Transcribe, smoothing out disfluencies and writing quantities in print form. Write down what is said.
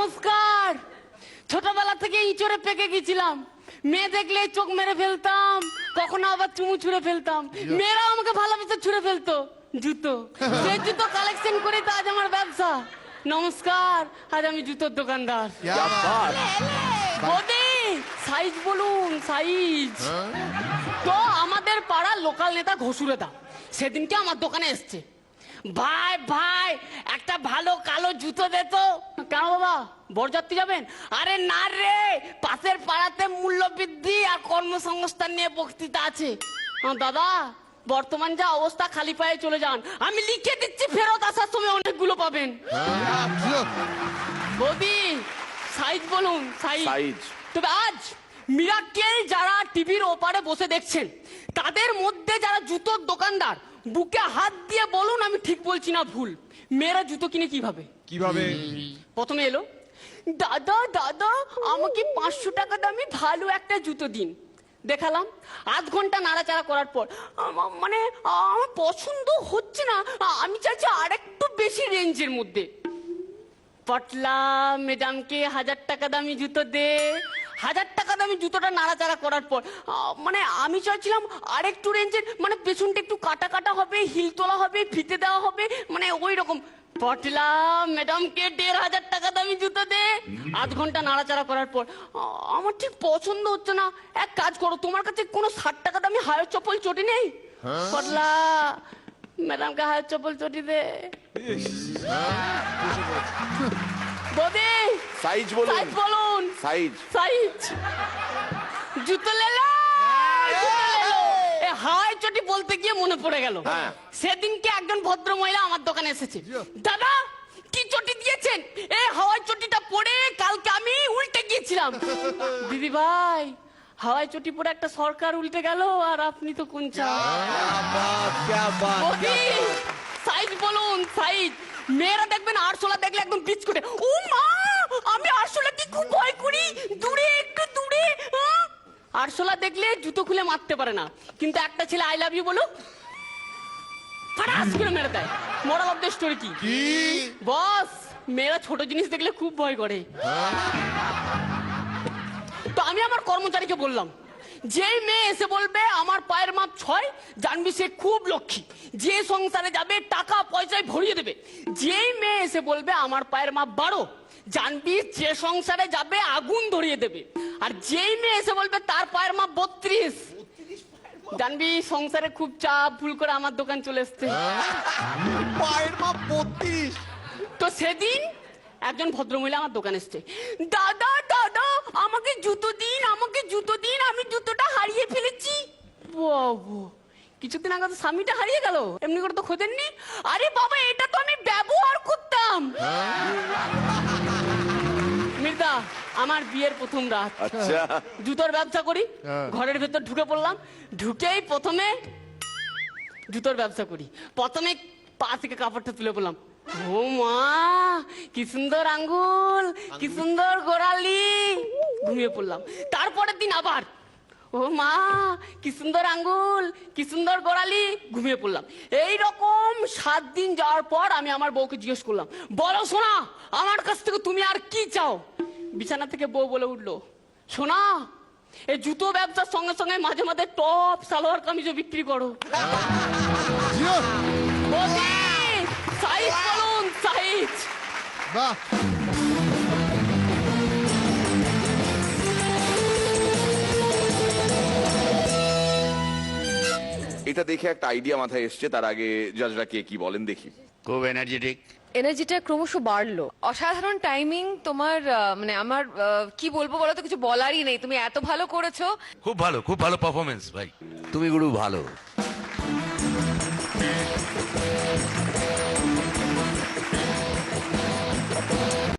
নমস্কার। ছোটবেলা থেকে ইঁচড়ে পেকে গেছিলাম, মেয়ে দেখলে চোখ মেরে ফেলতাম, কখনো আবার চুমু ছুঁড়ে ফেলতাম, মেয়েরা আমাকে ভালোবেসে ছুঁড়ে ফেলতো জুতো। সেই জুতো কালেকশন করে তো আজ আমার ব্যবসা। নমস্কার, আজ আমি জুতোর দোকানদার। বৌদি, সাইজ বলুন, সাইজ। তো আমাদের পাড়ার লোকাল নেতা ঘসুরেদা সেদিনকে আমার দোকানে এসছে। ভাই ভাই, একটা ভালো কালো জুতো দে তো। কেন বাবা, বরযাত্রী যাবেন? আরে না রে, পাশের পাড়াতে মূল্য বৃদ্ধি আর কর্মসংস্থান নিয়ে বক্তৃতা আছে। দাদা, বর্তমান যা অবস্থা, খালি পায়ে চলে যান, আমি লিখে দিচ্ছি, ফেরত আসার সময় অনেকগুলো পাবেন। বৌদি, সাইজ বলুন, সাইজ। তবে আজ মিরাক্কেল যারা টিভির ওপারে বসে দেখছেন, তাদের মধ্যে যারা জুতোর দোকানদার, বুকে হাত দিয়ে বলুন আমি ঠিক বলছি না ভুল। মেয়েরা জুতো কিনে কিভাবে? প্রথমে এলো, দাদা দাদা আমাকে 500 টাকা দামি ভালো একটা জুতো দিন। দেখালাম, আধ ঘন্টা নাড়াচাড়া করার পর মানে আমার পছন্দ হচ্ছে না, আমি চাইছি আরেকটু বেশি রেঞ্জের মধ্যে। পটলা ম্যাডামকে 1000 টাকা দামি জুতো দে। 1000 টাকা দামি জুতোটা নাড়াচাড়া করার পর মানে আমি চাইছিলাম আরেকটু রেঞ্জের, মানে পেছনটা একটু কাটা কাটা হবে, হিল তোলা হবে, ফিতে দেওয়া হবে, মানে ওই রকম। পটলা ম্যাডামকে 1500 টাকা দামি জুতো দে। আধ ঘন্টা নাড়াচাড়া করার পর আমার ঠিক পছন্দ হচ্ছে না, এক কাজ করো, তোমার কাছে কোনো 60 টাকা দামি হায়ার চপ্পল চটি নেই? পটলা ম্যাডামকে হায়ার চপ্পল চটি দে। বৌদি, সাইজ বলুন। সাইজ। জুতো লেলো। হাওয়াই চটি বলতে গিয়ে মনে পড়ে গেল, সেদিনকে একজন ভদ্র মহিলা আমার দোকানে এসেছে। দাদা, কি চটি দিয়েছেন? এই হাওয়াই চটিটা পরে কালকে আমি উল্টে গিয়েছিলাম। দিদি ভাই, হাওয়াই চটি পরে একটা সরকার উল্টে গেল, আর আপনি তো কোন সাইজ বলুন, সাইজ। মেয়েরা দেখবেন আরশোলা দেখলে একদম বিচ করে, ও মা, আমি আরশোলাকে খুব ভয় করি, দূরে একটু দূরে। আরশোলা দেখলে জুতো খুলে মারতে পারে না, কিন্তু একটা ছেলে আই লাভ ইউ বলো, ফাটাস করে মেরে দেয়। মোরাল অফ দ্য স্টোরি কি বস? মেয়েরা ছোট জিনিস দেখলে খুব ভয় করে। তো আমি আমার কর্মচারীকে বললাম, যেই মেয়ে এসে বলবে আমার পায়ের মাপ 6, জানবি সে খুব লক্ষ্মী, যে সংসারে যাবে টাকা পয়সায় ভরিয়ে দেবে। যেই মেয়ে এসে বলবে আমার পায়ের মাপ 12, জানবি যে সংসারে যাবে আগুন ধরিয়ে দেবে। আর যেই মেয়ে এসে বলবে তার পায়ের মাপ 32, জানবি সংসারে খুব চাপ, ভুল করে আমার দোকান চলে এসছে। পায়ের মাপ 32। তো সেদিন একজন ভদ্রমহিলা আমার দোকানে এসছে, দাদা দাদা আমাকে জুতো দিন, আমাকে জুতো দিন, আমি জুতোটা হারিয়ে ফেলেছি। বাবু, কিছুদিন আগে তো স্বামীটা হারিয়ে গেল, এমনি করে তো খোঁজেননি? আরে বাবা, এটা তো আমি ব্যবহার করতাম। মির্জা, আমার বিয়ের প্রথম রাত, জুতোর ব্যবসা করি, ঘরের ভেতর ঢুকে পড়লাম। ঢুকেই প্রথমে জুতোর ব্যবসা করি, প্রথমে পা থেকে কাপড়টা তুলে পড়লাম। ও মা, কি সুন্দর আঙ্গুল, কি সুন্দর গোড়ালি, ঘুমিয়ে পড়লাম। তারপরের দিন আবার, ও মা, কি সুন্দর আঙ্গুল, কি সুন্দর গোড়ালি, ঘুমিয়ে পড়লাম। এইরকম 7 দিন যাওয়ার পর আমি আমার বউকে জিজ্ঞেস করলাম, বলো সোনা, আমার কাছ থেকে তুমি আর কি চাও? বিছানা থেকে বউ বলে উঠলো, সোনা, এই জুতো ব্যবসার সঙ্গে সঙ্গে মাঝে মাঝে টপ সালোয়ার কামিজও বিক্রি করো। সাইজ বলুন, সাইজ। বাহ, এটা দেখে একটা আইডিয়া মাথায় এসছে, তার আগে জাজরা কে কি বলেন দেখি। খুব এনার্জেটিক, এনার্জিটা ক্রমশ বাড়লো। অসাধারণ টাইমিং তোমার, মানে আমার কি বলবো বলো তো, কিছু বলারই নেই, তুমি এত ভালো করেছো। খুব ভালো পারফরমেন্স ভাই, তুমি গুরু ভালো।